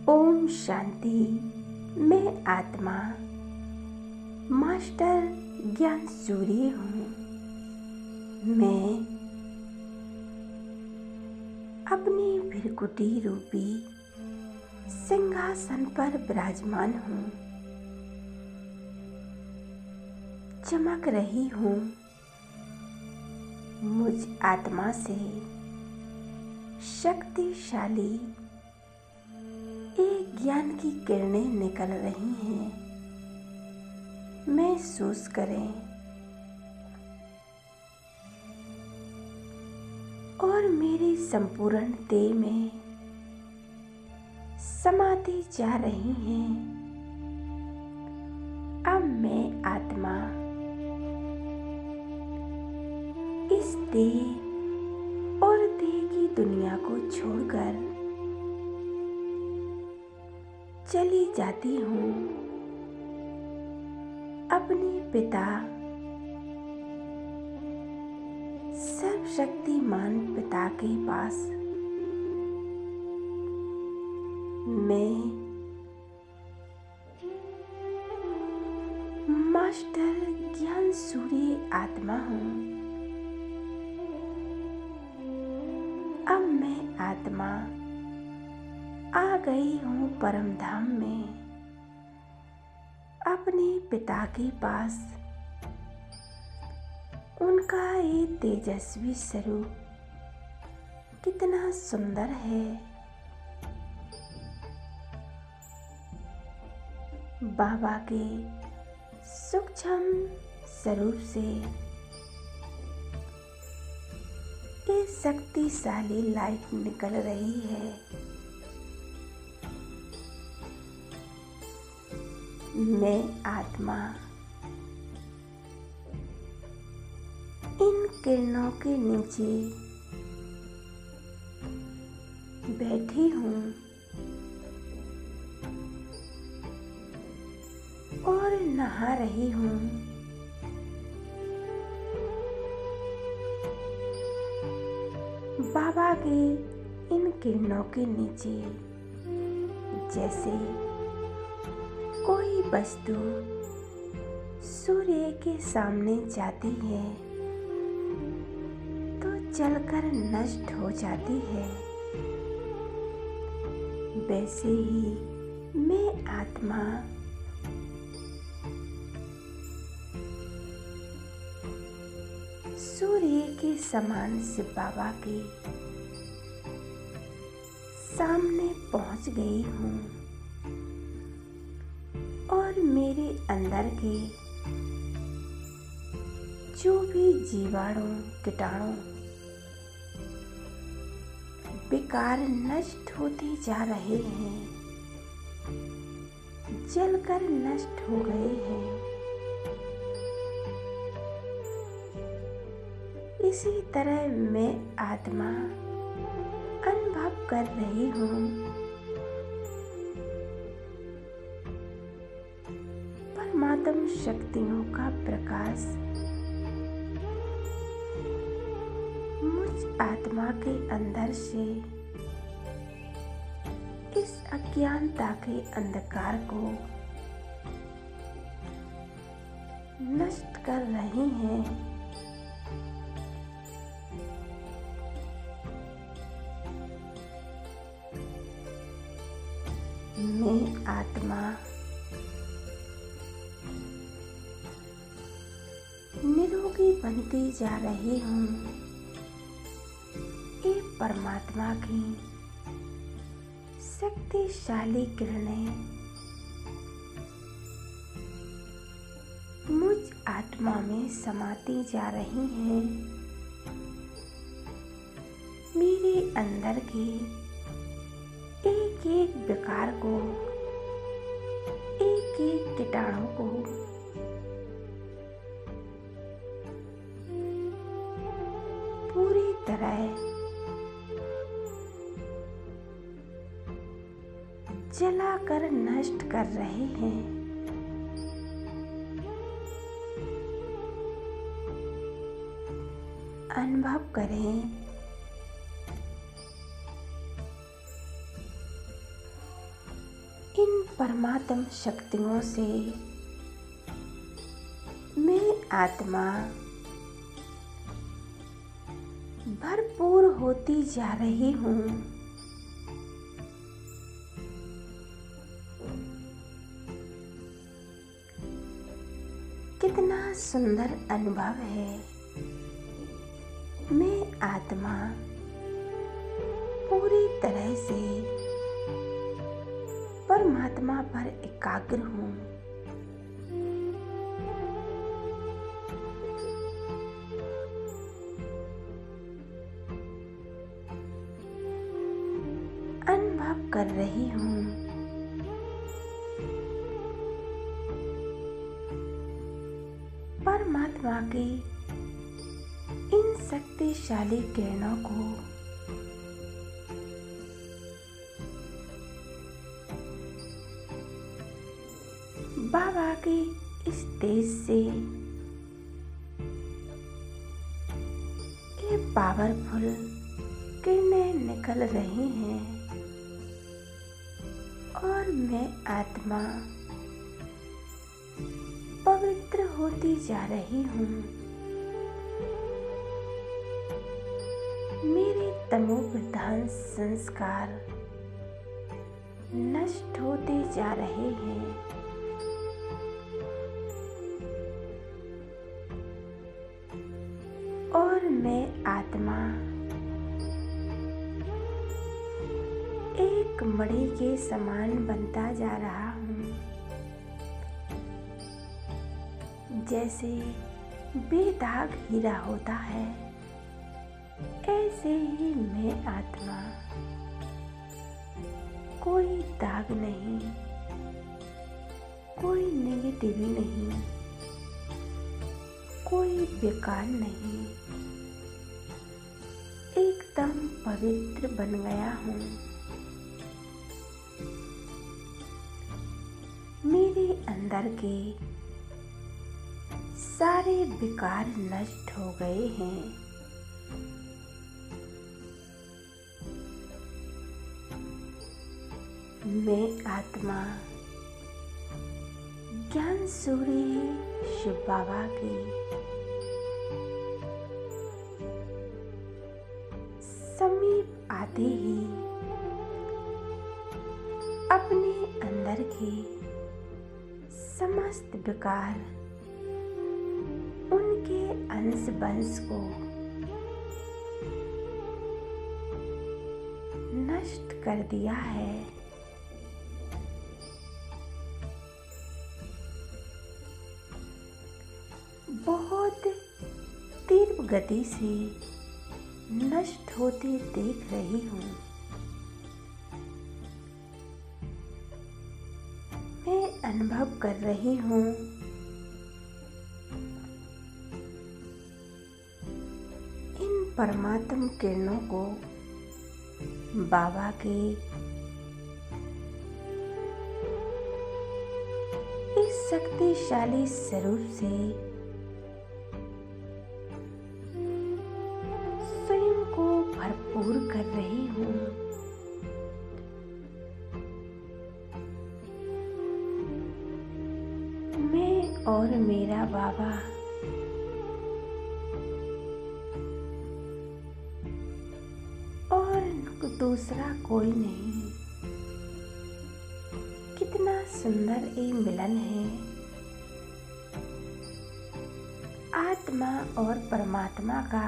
ओम शांति। मैं आत्मा मास्टर ज्ञान सूर्य हूँ। मैं अपनी भृकुटी रूपी सिंहासन पर विराजमान हूँ। चमक रही हूँ। मुझ आत्मा से शक्तिशाली एक ज्ञान की किरणें निकल रही हैं। महसूस करें और मेरी संपूर्ण देह में समाती जा रही हैं। अब मैं आत्मा इस देह और देह की दुनिया को छोड़कर चली जाती हूँ अपने पिता सर्वशक्तिमान पिता के पास। मैं मास्टर ज्ञान सूर्य आत्मा हूँ। अब मैं आत्मा आ गई हूँ परम धाम में, अपने पिता के पास। उनका ये तेजस्वी स्वरूप कितना सुंदर है। बाबा के सूक्ष्म स्वरूप से ये शक्तिशाली लाइट निकल रही है। मैं आत्मा इन किरणों के नीचे बैठी हूँ और नहा रही हूँ। बाबा के इन किरणों के नीचे जैसे कोई वस्तु सूर्य के सामने जाती है तो जलकर नष्ट हो जाती है, वैसे ही मैं आत्मा सूर्य के समान शिव बाबा के सामने पहुंच गई हूँ और मेरे अंदर के जो भी जीवाणु कीटाणु बेकार नष्ट होते जा रहे हैं, जलकर नष्ट हो गए हैं। इसी तरह मैं आत्मा अनुभव कर रही हूँ परमात्म शक्तियों का प्रकाश मुझ आत्मा के अंदर से इस अज्ञानता के अंधकार को नष्ट कर रही हैं। मैं आत्मा निरोगी बनती जा रही हूँ। ये परमात्मा की शक्तिशाली किरणें मुझ आत्मा में समाती जा रही हैं। मेरे अंदर के एक एक विकार को, एक एक कीटाणु को पूरी तरह जलाकर नष्ट कर रहे हैं। अनुभव करें इन परमात्म शक्तियों से मैं आत्मा भरपूर होती जा रही हूँ। कितना सुंदर अनुभव है। मैं आत्मा पूरी तरह से परमात्मा पर एकाग्र हूँ। अनुभव कर रही हूँ परमात्मा की इन शक्तिशाली किरणों को। बाबा के इस तेज से ये पावरफुल किरणें निकल रही हैं और मैं आत्मा पवित्र होती जा रही हूँ। मेरे तमोप्रधान संस्कार नष्ट होते जा रहे हैं। और मैं आत्मा एक मणि के समान बनता जा रहा हूँ। जैसे बेदाग हीरा होता है, ऐसे ही मैं आत्मा कोई दाग नहीं, कोई नेगेटिव नहीं, कोई बेकार नहीं, एकदम पवित्र बन गया हूँ। मेरे अंदर के सारे विकार नष्ट हो गए हैं। मैं आत्मा ज्ञान सूर्य शिव बाबा की समीप आते ही अपने अंदर के समस्त विकार, उनके अंश वंश को नष्ट कर दिया है। बहुत तीव्र गति से नष्ट होते देख रही हूँ। मैं अनुभव कर रही हूँ इन परमात्म किरणों को बाबा के इस शक्तिशाली स्वरूप से स्वयं को भरपूर कर रही हूँ। मैं और मेरा बाबा और दूसरा कोई नहीं। कितना सुंदर ये मिलन है। आत्मा और परमात्मा का।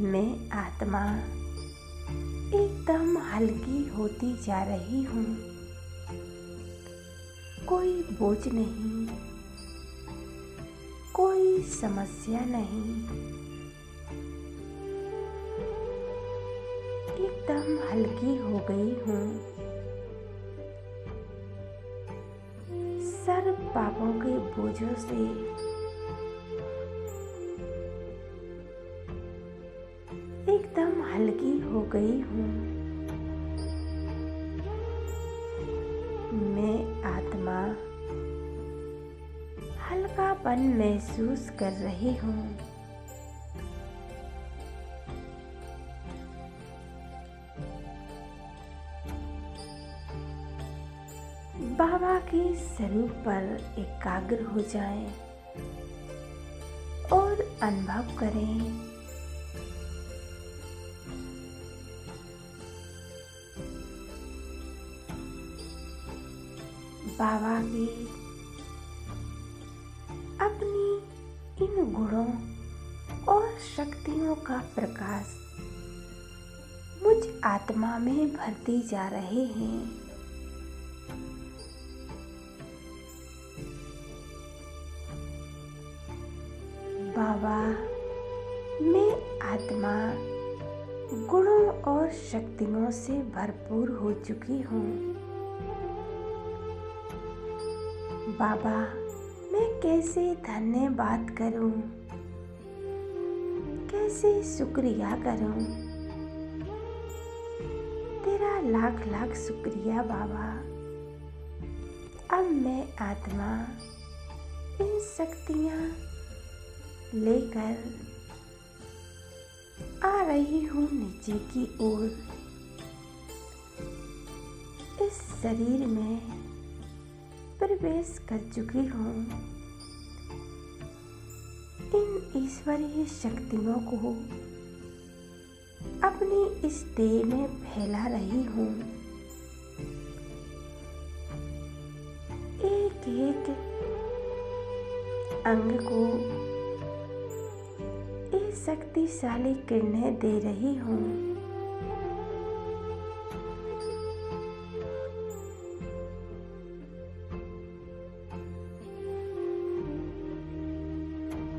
मैं आत्मा एकदम हल्की होती जा रही हूँ। कोई बोझ नहीं, कोई समस्या नहीं, एकदम हल्की हो गई हूँ। सर्व पापों के बोझों से एकदम हल्की हो गई हूँ। मैं आत्मा हल्कापन महसूस कर रही हूँ। बाबा के स्वरूप पर एकाग्र हो जाएं और अनुभव करें बाबा के अपनी इन गुणों और शक्तियों का प्रकाश मुझ आत्मा में भरते जा रहे हैं। बाबा, मैं आत्मा गुणों और शक्तियों से भरपूर हो चुकी हूँ। बाबा, मैं कैसे धन्यवाद करूँ, कैसे शुक्रिया करूँ। तेरा लाख लाख शुक्रिया बाबा। अब मैं आत्मा इन शक्तियाँ लेकर आ रही हूँ नीचे की ओर। इस शरीर में प्रवेश कर चुकी हूँ। इन ईश्वरीय शक्तियों को अपनी इस देह में फैला रही हूँ। एक एक अंग को ये शक्तिशाली किरणें दे रही हूँ।